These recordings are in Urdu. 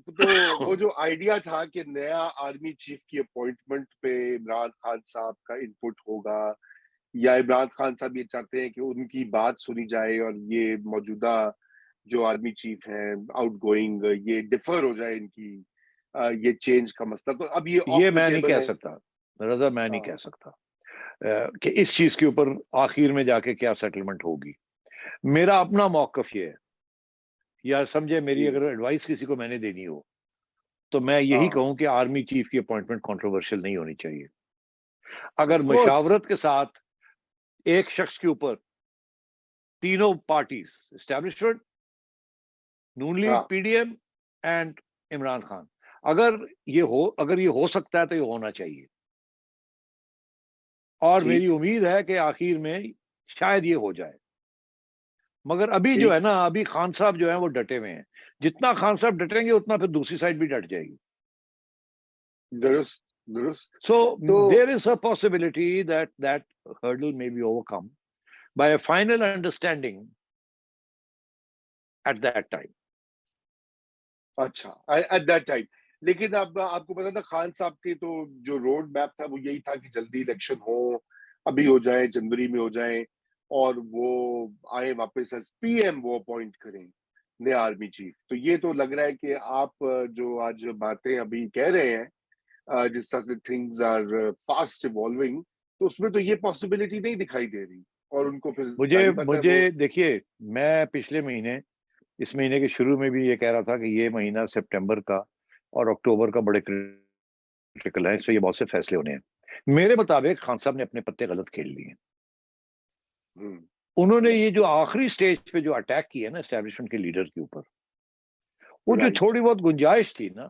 تو وہ جو آئیڈیا تھا کہ نیا آرمی چیف کی اپوائنٹمنٹ پہ عمران خان صاحب کا انپٹ ہوگا، یا عمران خان صاحب یہ چاہتے ہیں کہ ان کی بات سنی جائے اور یہ موجودہ جو آرمی چیف ہیں آؤٹ گوئنگ یہ ڈیفر ہو جائے ان کی یہ چینج کا مسئلہ، تو اب یہ یہ آف دا میں نہیں ٹیبل کہہ ہے؟ سکتا رضا، میں نہیں کہہ سکتا کہ اس چیز کے اوپر آخر میں جا کے کیا سیٹلمنٹ ہوگی. میرا اپنا موقف یہ ہے، یا سمجھے میری اگر ایڈوائس کسی کو میں نے دینی ہو تو میں یہی کہوں کہ آرمی چیف کی اپوائنٹمنٹ کنٹروورشل نہیں ہونی چاہیے. اگر مشاورت کے ساتھ ایک شخص کے اوپر تینوں parties establishment, Noon League, P D M and Imran Khan, اگر یہ ہو سکتا ہے تو یہ ہونا چاہیے. اور میری امید ہے کہ آخر میں شاید یہ ہو جائے. مگر ابھی جو ہے نا، ابھی خان صاحب جو ہیں وہ ڈٹے ہوئے ہیں. جتنا خان صاحب ڈٹیں گے اتنا پھر دوسری سائڈ بھی ڈٹ جائے گی. درست. So there is a possibility that hurdle may be overcome by a final understanding at that time. اچھا at that time. لیکن اب آپ کو پتا تھا خان صاحب کے تو جو روڈ میپ تھا وہ یہی تھا کہ جلدی الیکشن ہو، ابھی ہو جائے، جنوری میں ہو جائیں، اور وہ آئے واپس ایز پی ایم، وہ اپوائنٹ کریں نیا آرمی چیف. تو یہ تو لگ رہا ہے کہ آپ جو آج باتیں ابھی کہہ رہے ہیں، جس طرح سے تھنگز آر فاسٹ ایوالونگ، تو اس میں تو یہ پاسبلٹی نہیں دکھائی دے رہی. اور ان کو پھر مجھے دیکھیے، میں پچھلے مہینے، اس مہینے کے شروع میں بھی یہ کہہ رہا تھا کہ یہ مہینہ سپٹمبر کا اور اکتوبر کا بڑے کرٹیکل ہے، اس میں یہ بہت سے فیصلے ہونے ہیں. میرے مطابق خان صاحب نے اپنے پتے غلط کھیل لیے ہیں. انہوں نے یہ جو آخری سٹیج پہ جو اٹیک کیا ہے نا اسٹیبلشمنٹ کے لیڈر کے اوپر، وہ جو تھوڑی بہت گنجائش تھی نا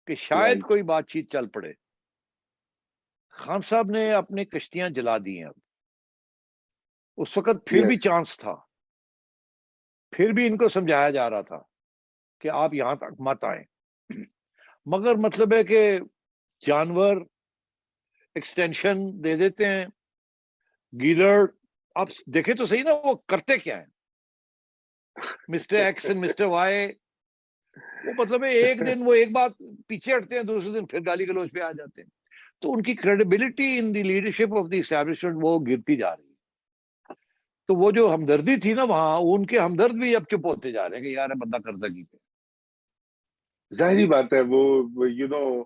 کہ شاید کوئی بات چیت چل پڑے، خان صاحب نے اپنی کشتیاں جلا دی ہیں. اب اس وقت پھر بھی چانس تھا، پھر بھی ان کو سمجھایا جا رہا تھا کہ آپ یہاں تک مت آئیں. مگر مطلب ہے کہ جانور ایکسٹینشن دے دیتے ہیں. گیلر، آپ دیکھیں تو صحیح نا وہ کرتے کیا ہیں، mister X and mister Y. وہ مطلب ہے ایک دن وہ ایک بات پیچھے ہٹتے ہیں، دوسرے دن پھر گالی گلوچ پہ آ جاتے ہیں. تو ان کی credibility in the leadership of the establishment وہ گرتی جا رہی ہے. تو وہ جو ہمدردی تھی نا وہاں، ان کے ہمدرد بھی اب چپ ہوتے جا رہے ہیں کہ یار بندہ کرتا کی پہ. ظاہری بات ہے وہ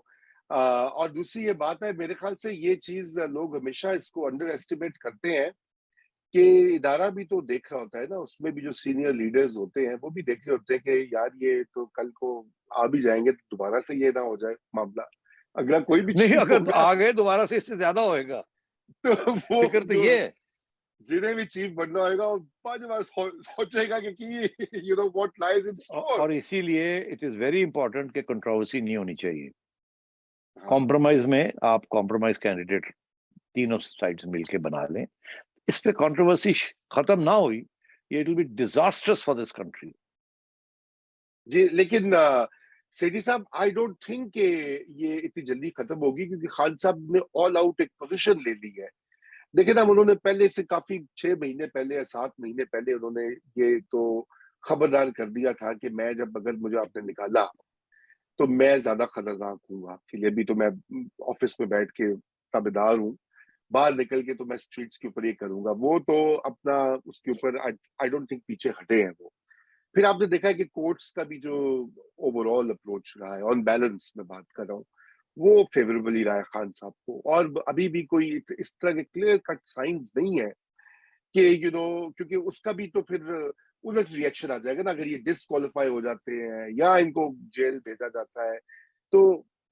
اور دوسری یہ بات ہے، میرے خیال سے یہ چیز لوگ ہمیشہ اس کو انڈر ایسٹیمیٹ کرتے ہیں کہ ادارہ بھی تو دیکھ رہا ہوتا ہے نا، اس میں بھی جو سینئر لیڈرز ہوتے ہیں وہ بھی دیکھ رہے ہوتے ہیں کہ یار یہ تو کل کو آ بھی جائیں گے تو دوبارہ سے یہ نہ ہو جائے معاملہ، اگلا کوئی بھی نہیں، چیف اگر ہوگا آ گئے دوبارہ سے اس سے زیادہ ہوئے گا. تو وہ فکر تو یہ ہے جنہیں بھی چیف بننا ہوئے گا وہ 5 بار سوچے گا کہ what lies in store. اور اسی لیے اٹ از ویری امپورٹنٹ کہ کنٹروورسی نہیں ہونی چاہیے. کمپرومائز میں آپ کمپرومائز کینڈیڈیٹ تینوں سائڈز مل کے بنا لیں. اس پہ کنٹروورسی ختم نہ ہوئی، یہ it will be disastrous for this country. جی لیکن سیٹھی صاحب، آئی ڈونٹ تھنک کہ یہ اتنی جلدی ختم ہوگی، کیونکہ خان صاحب نے آل آؤٹ ایک پوزیشن لے لی ہے. لیکن اب انہوں نے پہلے سے کافی 6 مہینے پہلے یا 7 مہینے پہلے انہوں نے یہ تو خبردار کر دیا تھا کہ میں جب اگر مجھے آپ نے نکالا تو میں زیادہ خطرناک ہوں آپ کے لیے. ابھی تو میں آفس میں بیٹھ کے تابعدار ہوں، باہر نکل کے تو میں اسٹریٹس کے اوپر یہ کروں گا. وہ تو اپنا اس کے اوپر آئی ڈونٹ تھنک پیچھے ہٹے ہیں وہ. پھر آپ نے دیکھا ہے کہ کورٹس کا بھی جو اوور آل اپروچ رہا ہے، آن بیلنس میں بات کر رہا ہوں، وہ فیوریبل ہی رہا ہے خان صاحب کو. اور ابھی بھی کوئی اس طرح کے کلیئر کٹ سائنز نہیں ہے کہ کیونکہ اس کا بھی تو پھر الٹ ریئیکشن آ جائے گا نا. اگر یہ ڈسکوالیفائی ہو جاتے ہیں یا ان کو جیل بھیجا جاتا ہے تو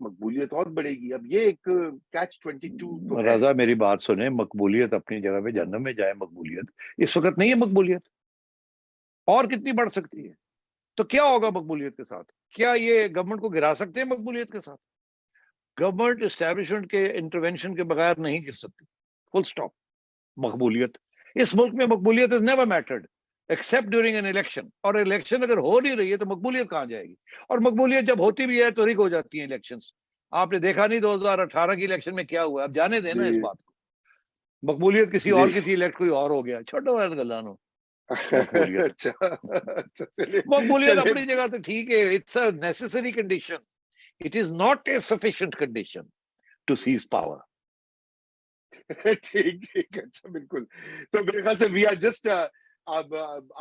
مقبولیت اور بڑھے گی. اب یہ ایک کیچ 22 تو ہے. رضا میری بات سنیں، مقبولیت اپنی جگہ پہ، جہنم میں جائے مقبولیت. اس وقت نہیں ہے مقبولیت، اور کتنی بڑھ سکتی ہے. تو کیا ہوگا مقبولیت کے ساتھ؟ کیا یہ گورنمنٹ کو گرا سکتے ہیں مقبولیت کے ساتھ؟ گورنمنٹ اسٹیبلشمنٹ کے انٹروینشن کے بغیر نہیں گر سکتی، فل سٹاپ. مقبولیت اس ملک میں، مقبولیت is never mattered accept during an election. اور الیکشن اگر ہو نہیں رہی ہے تو مقبولیت کہاں جائے گی؟ اور مقبولیت جب ہوتی بھی ہے تو رک ہو جاتی ہیں الیکشنز. آپ نے دیکھا نہیں 2018 کی الیکشن میں کیا ہوا؟ اب جانے دینا اس بات کو. مقبولیت کسی اور کی تھی، الیکٹ کوئی اور ہو گیا، چھوٹو گلانو. مقبولیت. اچھا چلے مقبولیت چلے اپنی جگہ تو ٹھیک ہے, it's a necessary condition, it is not a sufficient condition to seize power. ٹھیک ٹھیک اچھا بالکل. تو میرے خیال سے وی آر جسٹ اب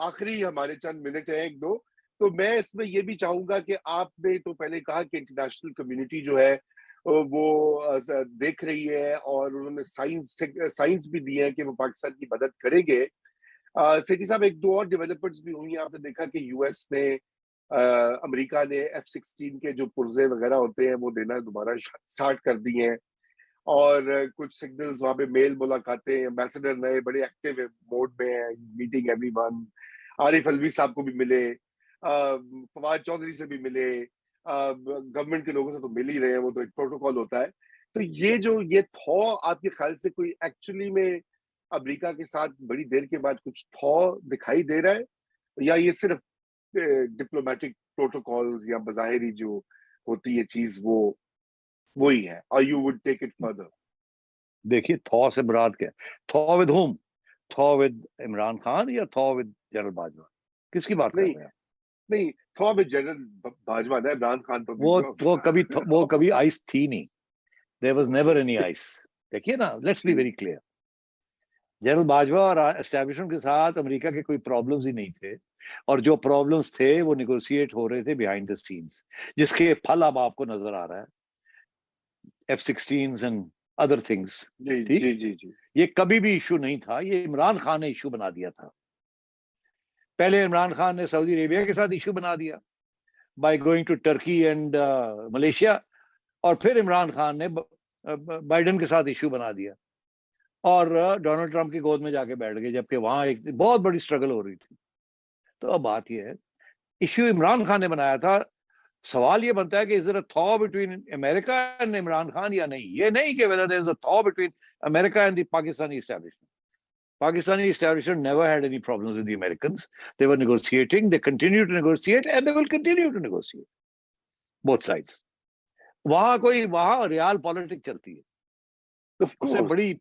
آخری ہمارے چند منٹ ہیں ایک دو, تو میں اس میں یہ بھی چاہوں گا کہ آپ نے تو پہلے کہا کہ انٹرنیشنل کمیونٹی جو ہے وہ دیکھ رہی ہے اور انہوں نے سائنس بھی دی ہے کہ وہ پاکستان کی مدد کریں گے. سیٹھی صاحب ایک دو اور ڈیولپمنٹس بھی ہوئی ہیں. آپ نے دیکھا کہ یو ایس نے امریکہ نے F-16 کے جو پرزے وغیرہ ہوتے ہیں وہ دینا دوبارہ سٹارٹ کر دی ہیں, اور کچھ سگنلز وہاں پہ میل ملاقاتیں, ایمبیسڈر نئے بڑے ایکٹیو موڈ میں ہیں, میٹنگ ایوری ون. عارف الوی صاحب کو بھی ملے, فواد چودھری سے بھی ملے, گورنمنٹ کے لوگوں سے تو مل ہی رہے ہیں, وہ تو ایک پروٹوکول ہوتا ہے. تو یہ تھو آپ کے خیال سے کوئی ایکچولی میں امریکہ کے ساتھ بڑی دیر کے بعد کچھ تھو دکھائی دے رہا ہے, یا یہ صرف ڈپلومیٹک پروٹوکولز یا بظاہری جو ہوتی ہے چیز وہ وہی ہے, اور you would take it further? دیکھیے تھو سے مراد کیا, تھو ود ہوم, تھو ود عمران خان یا تھو ود جنرل باجوہ, کس کی بات کر نہیں رہے ہیں؟ نہیں, تھو میں جنرل باجوہ ہے, عمران خان تو وہ کبھی آئس تھی نہیں, there was never any ice. دیکھیے نا, let's be very clear, General Bajwa اور اسٹیبلشمنٹ کے ساتھ امریکہ کے کوئی پرابلمز ہی نہیں تھے, اور جو پرابلمز تھے وہ نیگوشیٹ ہو رہے تھے بیہائنڈ دا سینز, جس کے پھل اب آپ کو نظر آ رہا ہے, F-16s and other things. ٹھیک, جی یہ کبھی بھی ایشو نہیں تھا, یہ عمران خان نے ایشو بنا دیا تھا. پہلے عمران خان نے سعودی عربیہ کے ساتھ ایشو بنا دیا by going to Turkey and Malaysia, اور پھر عمران خان نے بائیڈن کے ساتھ ایشو بنا دیا, اور ڈونلڈ ٹرمپ کی گود میں جا کے بیٹھ گئے, جبکہ وہاں ایک بہت بڑی اسٹرگل ہو رہی تھی. تو اب بات یہ ہے, ایشو عمران خان نے بنایا تھا. سوال یہ بنتا ہے کہ از دیر اے تھو between America and Imran Khan یا نہیں. یہ نہیں کہ whether there is a thaw between America and the Pakistani establishment. Pakistani establishment never had any problems with the Americans. They were negotiating, they continue to negotiate, and they will continue to negotiate. Both sides. وہاں ریال پالیٹک چلتی ہے, اس سے بڑی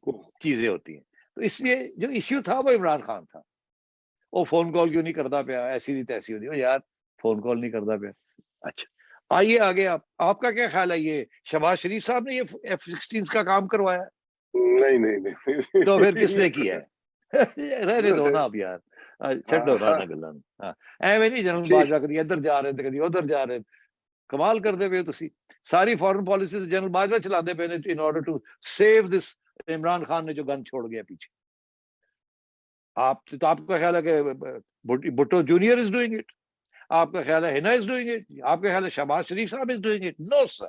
چیزیں ہوتی ہیں. تو اس لیے جو ایشو تھا وہ عمران خان تھا. وہ فون کال کیوں نہیں کرتا پیا, ایسی نہیں تیسی ہوتی, یار فون کال نہیں کرتا پیا. اچھا آئیے آگے, آپ کا کیا خیال ہے, یہ شہباز شریف صاحب نے یہ F-16 کا کام کروایا؟ نہیں تو پھر کس نے کیا ہے؟ رہنے دو نا اب یار, چھڈو نا گلاں. ایویں نہیں جنرل باجوہ کدی ادھر جا رہے تھے کدی ادھر جا رہے, کمال کرتے پئے تسی. ساری فورن پالیسی جنرل باجوہ چلاتے پئے نے in order to save this Imran Khan نے جو گن چھوڑ گیا پیچھے. آپ کا خیال ہے کہ Bhutto junior is doing it? آپ کا خیال ہے ہنا از ڈوئنگ اٹ؟ آپ کا خیال ہے شہباز شریف صاحب is doing it? Know sir.